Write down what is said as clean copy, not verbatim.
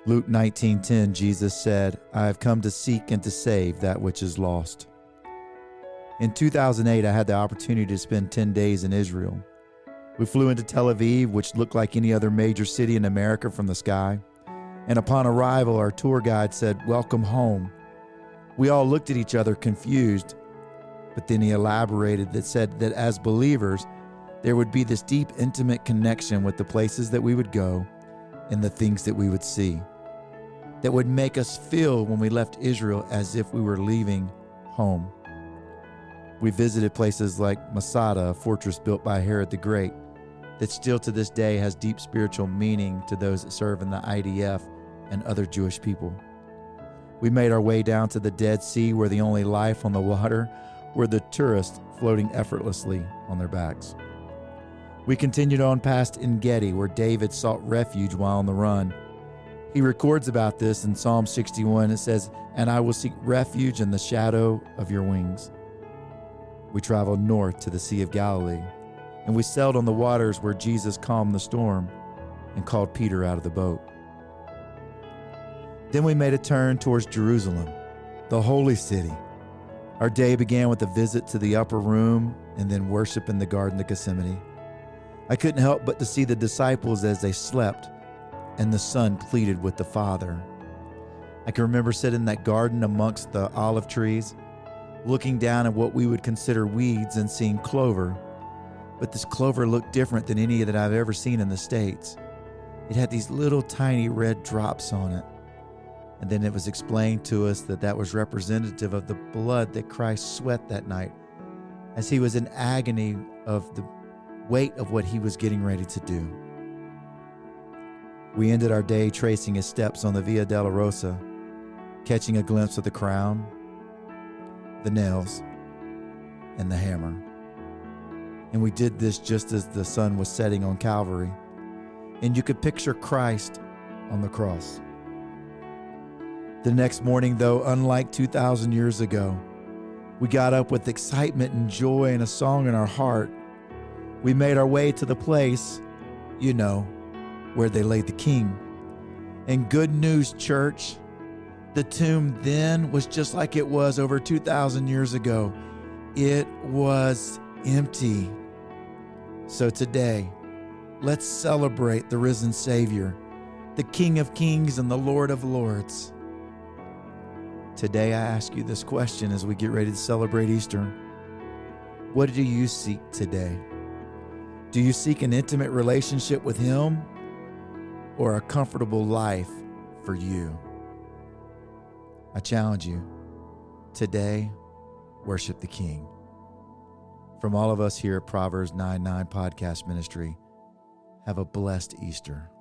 Luke 19:10, Jesus said, "I have come to seek and to save that which is lost." In 2008, I had the opportunity to spend 10 days in Israel. We flew into Tel Aviv, which looked like any other major city in America from the sky. And upon arrival, our tour guide said, "Welcome home." We all looked at each other confused, but then he elaborated that said that as believers, there would be this deep, intimate connection with the places that we would go and the things that we would see that would make us feel when we left Israel as if we were leaving home. We visited places like Masada, a fortress built by Herod the Great, that still to this day has deep spiritual meaning to those that serve in the IDF and other Jewish people. We made our way down to the Dead Sea, where the only life on the water were the tourists floating effortlessly on their backs. We continued on past En-Gedi, where David sought refuge while on the run. He records about this in Psalm 61. It says, "And I will seek refuge in the shadow of your wings." We traveled north to the Sea of Galilee, and we sailed on the waters where Jesus calmed the storm and called Peter out of the boat. Then we made a turn towards Jerusalem, the holy city. Our day began with a visit to the upper room and then worship in the Garden of Gethsemane. I couldn't help but to see the disciples as they slept, and the Son pleaded with the Father. I can remember sitting in that garden amongst the olive trees, looking down at what we would consider weeds and seeing clover. But this clover looked different than any that I've ever seen in the States. It had these little tiny red drops on it. And then it was explained to us that that was representative of the blood that Christ sweat that night as he was in agony of the weight of what he was getting ready to do. We ended our day tracing his steps on the Via Dolorosa, catching a glimpse of the crown, the nails, and the hammer. And we did this just as the sun was setting on Calvary. And you could picture Christ on the cross. The next morning, though, unlike 2,000 years ago, we got up with excitement and joy and a song in our heart. We made our way to the place, where they laid the king. And good news, church, the tomb then was just like it was over 2,000 years ago. It was empty. So today, let's celebrate the risen Savior, the King of Kings and the Lord of Lords. Today, I ask you this question as we get ready to celebrate Easter. What do you seek today? Do you seek an intimate relationship with Him or a comfortable life for you? I challenge you, today, worship the King. From all of us here at Proverbs 9:9 Podcast Ministry, have a blessed Easter.